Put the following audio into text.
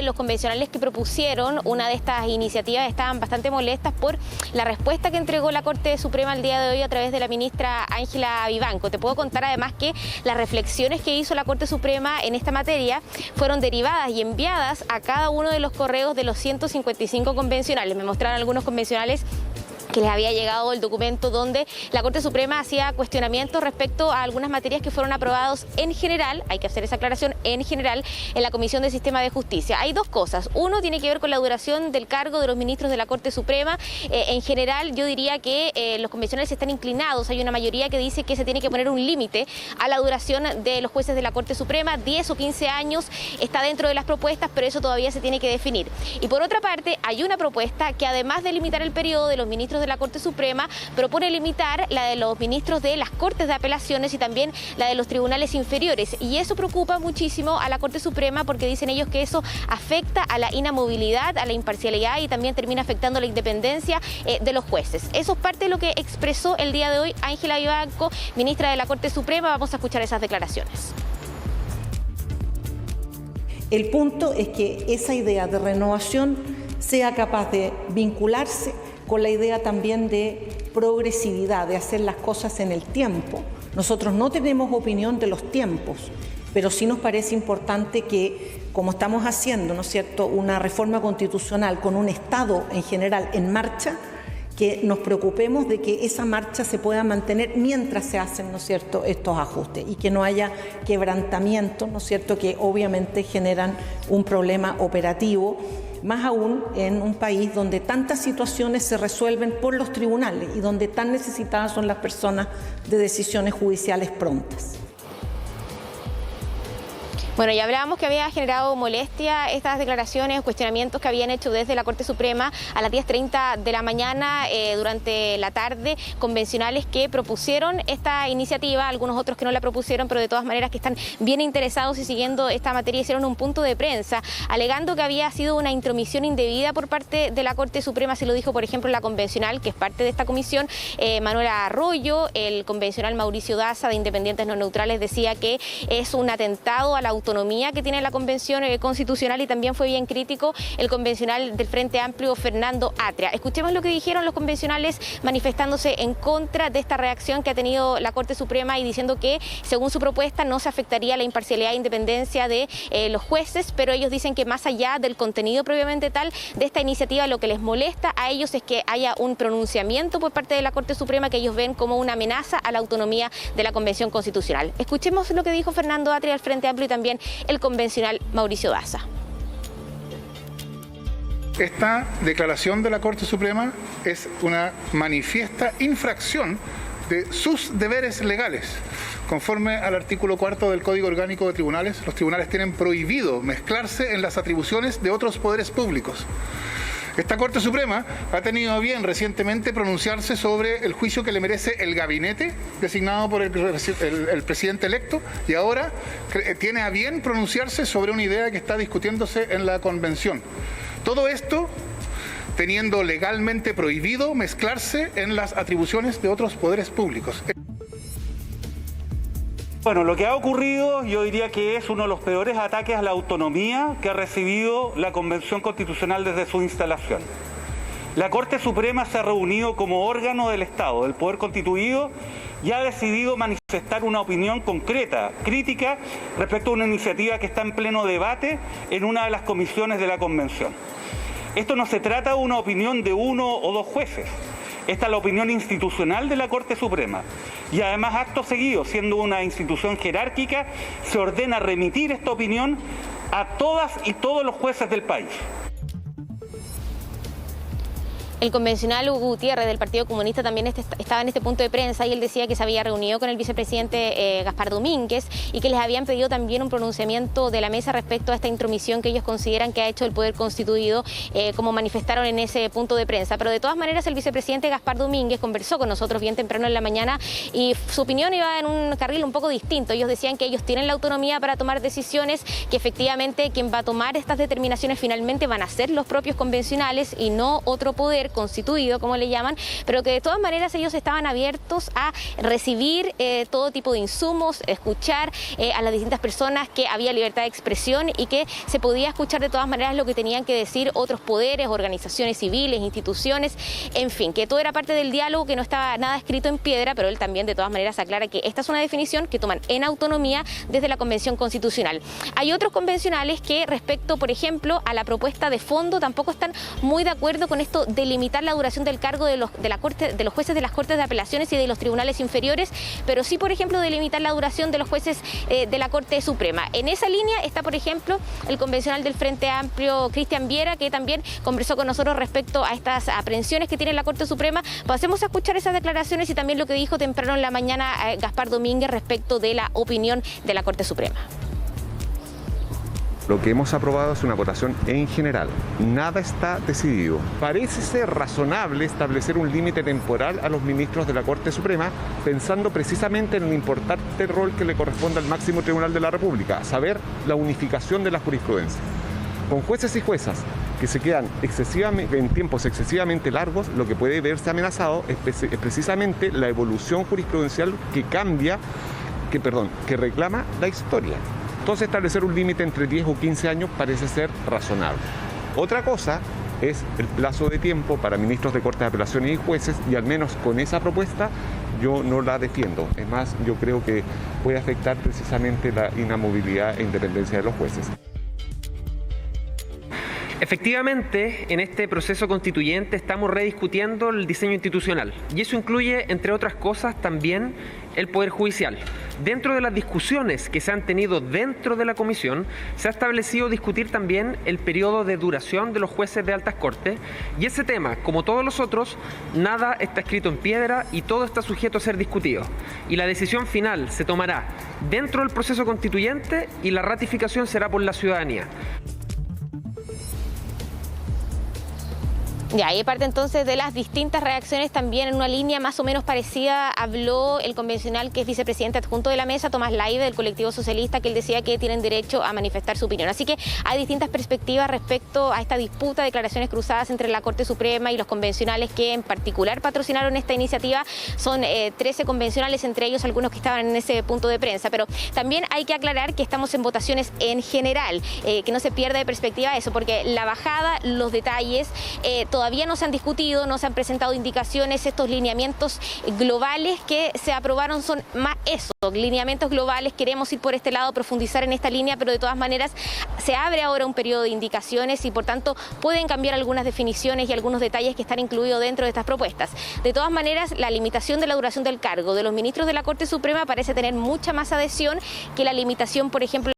Los convencionales que propusieron una de estas iniciativas estaban bastante molestas por la respuesta que entregó la Corte Suprema el día de hoy a través de la ministra Ángela Vivanco. Te puedo contar además que las reflexiones que hizo la Corte Suprema en esta materia fueron derivadas y enviadas a cada uno de los correos de los 155 convencionales. Me mostraron algunos convencionales que les había llegado el documento donde la Corte Suprema hacía cuestionamientos respecto a algunas materias que fueron aprobados en general, hay que hacer esa aclaración, en general, en la Comisión de Sistema de Justicia. Hay dos cosas. Uno tiene que ver con la duración del cargo de los ministros de la Corte Suprema. En general, yo diría que los convencionales están inclinados. Hay una mayoría que dice que se tiene que poner un límite a la duración de los jueces de la Corte Suprema. 10 o 15 años está dentro de las propuestas, pero eso todavía se tiene que definir. Y por otra parte, hay una propuesta que además de limitar el periodo de los ministros de la Corte Suprema, propone limitar la de los ministros de las Cortes de Apelaciones y también la de los tribunales inferiores. Y eso preocupa muchísimo a la Corte Suprema porque dicen ellos que eso afecta a la inamovilidad, a la imparcialidad y también termina afectando la independencia de los jueces. Eso es parte de lo que expresó el día de hoy Ángela Vivanco, ministra de la Corte Suprema. Vamos a escuchar esas declaraciones. El punto es que esa idea de renovación sea capaz de vincularse con la idea también de progresividad, de hacer las cosas en el tiempo. Nosotros no tenemos opinión de los tiempos, pero sí nos parece importante que, como estamos haciendo, ¿no es cierto?, una reforma constitucional con un Estado en general en marcha, que nos preocupemos de que esa marcha se pueda mantener mientras se hacen, ¿no es cierto?, estos ajustes y que no haya quebrantamientos, ¿no es cierto?, que obviamente generan un problema operativo, más aún en un país donde tantas situaciones se resuelven por los tribunales y donde tan necesitadas son las personas de decisiones judiciales prontas. Bueno, ya hablábamos que había generado molestia estas declaraciones, cuestionamientos que habían hecho desde la Corte Suprema a las 10:30 de la mañana durante la tarde, convencionales que propusieron esta iniciativa, algunos otros que no la propusieron, pero de todas maneras que están bien interesados y siguiendo esta materia, hicieron un punto de prensa alegando que había sido una intromisión indebida por parte de la Corte Suprema. Se lo dijo, por ejemplo, la convencional, que es parte de esta comisión, Manuela Arroyo. El convencional Mauricio Daza, de Independientes No Neutrales, decía que es un atentado a la autonomía que tiene la Convención Constitucional, y también fue bien crítico el convencional del Frente Amplio, Fernando Atria. Escuchemos lo que dijeron los convencionales manifestándose en contra de esta reacción que ha tenido la Corte Suprema y diciendo que, según su propuesta, no se afectaría la imparcialidad e independencia de los jueces, pero ellos dicen que más allá del contenido propiamente tal de esta iniciativa, lo que les molesta a ellos es que haya un pronunciamiento por parte de la Corte Suprema que ellos ven como una amenaza a la autonomía de la Convención Constitucional. Escuchemos lo que dijo Fernando Atria del Frente Amplio y también el convencional Mauricio Daza. Esta declaración de la Corte Suprema es una manifiesta infracción de sus deberes legales. Conforme al artículo 4 del Código Orgánico de Tribunales, los tribunales tienen prohibido mezclarse en las atribuciones de otros poderes públicos. Esta Corte Suprema ha tenido a bien recientemente pronunciarse sobre el juicio que le merece el gabinete designado por el presidente electo, y ahora tiene a bien pronunciarse sobre una idea que está discutiéndose en la Convención. Todo esto teniendo legalmente prohibido mezclarse en las atribuciones de otros poderes públicos. Bueno, lo que ha ocurrido yo diría que es uno de los peores ataques a la autonomía que ha recibido la Convención Constitucional desde su instalación. La Corte Suprema se ha reunido como órgano del Estado, del Poder Constituido, y ha decidido manifestar una opinión concreta, crítica, respecto a una iniciativa que está en pleno debate en una de las comisiones de la Convención. Esto no se trata de una opinión de uno o dos jueces. Esta es la opinión institucional de la Corte Suprema. Y además, acto seguido, siendo una institución jerárquica, se ordena remitir esta opinión a todas y todos los jueces del país. El convencional Hugo Gutiérrez del Partido Comunista también estaba en este punto de prensa y él decía que se había reunido con el vicepresidente Gaspar Domínguez y que les habían pedido también un pronunciamiento de la mesa respecto a esta intromisión que ellos consideran que ha hecho el Poder Constituido, como manifestaron en ese punto de prensa. Pero de todas maneras el vicepresidente Gaspar Domínguez conversó con nosotros bien temprano en la mañana y su opinión iba en un carril un poco distinto. Ellos decían que ellos tienen la autonomía para tomar decisiones, que efectivamente quien va a tomar estas determinaciones finalmente van a ser los propios convencionales y no otro poder, constituido, como le llaman, pero que de todas maneras ellos estaban abiertos a recibir todo tipo de insumos, escuchar a las distintas personas, que había libertad de expresión y que se podía escuchar de todas maneras lo que tenían que decir otros poderes, organizaciones civiles, instituciones, en fin, que todo era parte del diálogo, que no estaba nada escrito en piedra, pero él también de todas maneras aclara que esta es una definición que toman en autonomía desde la Convención Constitucional. Hay otros convencionales que respecto, por ejemplo, a la propuesta de fondo tampoco están muy de acuerdo con esto de limitar la duración del cargo de los jueces de las Cortes de Apelaciones y de los tribunales inferiores, pero sí, por ejemplo, de limitar la duración de los jueces de la Corte Suprema. En esa línea está, por ejemplo, el convencional del Frente Amplio, Cristian Viera, que también conversó con nosotros respecto a estas aprehensiones que tiene la Corte Suprema. Pasemos a escuchar esas declaraciones y también lo que dijo temprano en la mañana Gaspar Domínguez respecto de la opinión de la Corte Suprema. Lo que hemos aprobado es una votación en general. Nada está decidido. Parece ser razonable establecer un límite temporal a los ministros de la Corte Suprema, pensando precisamente en el importante rol que le corresponde al máximo tribunal de la República, a saber, la unificación de la jurisprudencia. Con jueces y juezas que se quedan en tiempos excesivamente largos, lo que puede verse amenazado es precisamente la evolución jurisprudencial que reclama la historia. Entonces, establecer un límite entre 10 o 15 años parece ser razonable. Otra cosa es el plazo de tiempo para ministros de Cortes de Apelaciones y jueces, y al menos con esa propuesta yo no la defiendo. Es más, yo creo que puede afectar precisamente la inamovilidad e independencia de los jueces. Efectivamente, en este proceso constituyente estamos rediscutiendo el diseño institucional y eso incluye, entre otras cosas, también el Poder Judicial. Dentro de las discusiones que se han tenido dentro de la comisión, se ha establecido discutir también el periodo de duración de los jueces de altas cortes y ese tema, como todos los otros, nada está escrito en piedra y todo está sujeto a ser discutido. Y la decisión final se tomará dentro del proceso constituyente y la ratificación será por la ciudadanía. Ya, y parte entonces de las distintas reacciones, también en una línea más o menos parecida habló el convencional que es vicepresidente adjunto de la mesa, Tomás Laibe, del colectivo socialista, que él decía que tienen derecho a manifestar su opinión. Así que hay distintas perspectivas respecto a esta disputa, declaraciones cruzadas entre la Corte Suprema y los convencionales que en particular patrocinaron esta iniciativa. Son 13 convencionales, entre ellos algunos que estaban en ese punto de prensa. Pero también hay que aclarar que estamos en votaciones en general, que no se pierda de perspectiva eso, porque la bajada, los detalles, todavía no se han discutido, no se han presentado indicaciones. Estos lineamientos globales que se aprobaron son más eso, lineamientos globales. Queremos ir por este lado, profundizar en esta línea, pero de todas maneras se abre ahora un periodo de indicaciones y por tanto pueden cambiar algunas definiciones y algunos detalles que están incluidos dentro de estas propuestas. De todas maneras, la limitación de la duración del cargo de los ministros de la Corte Suprema parece tener mucha más adhesión que la limitación, por ejemplo,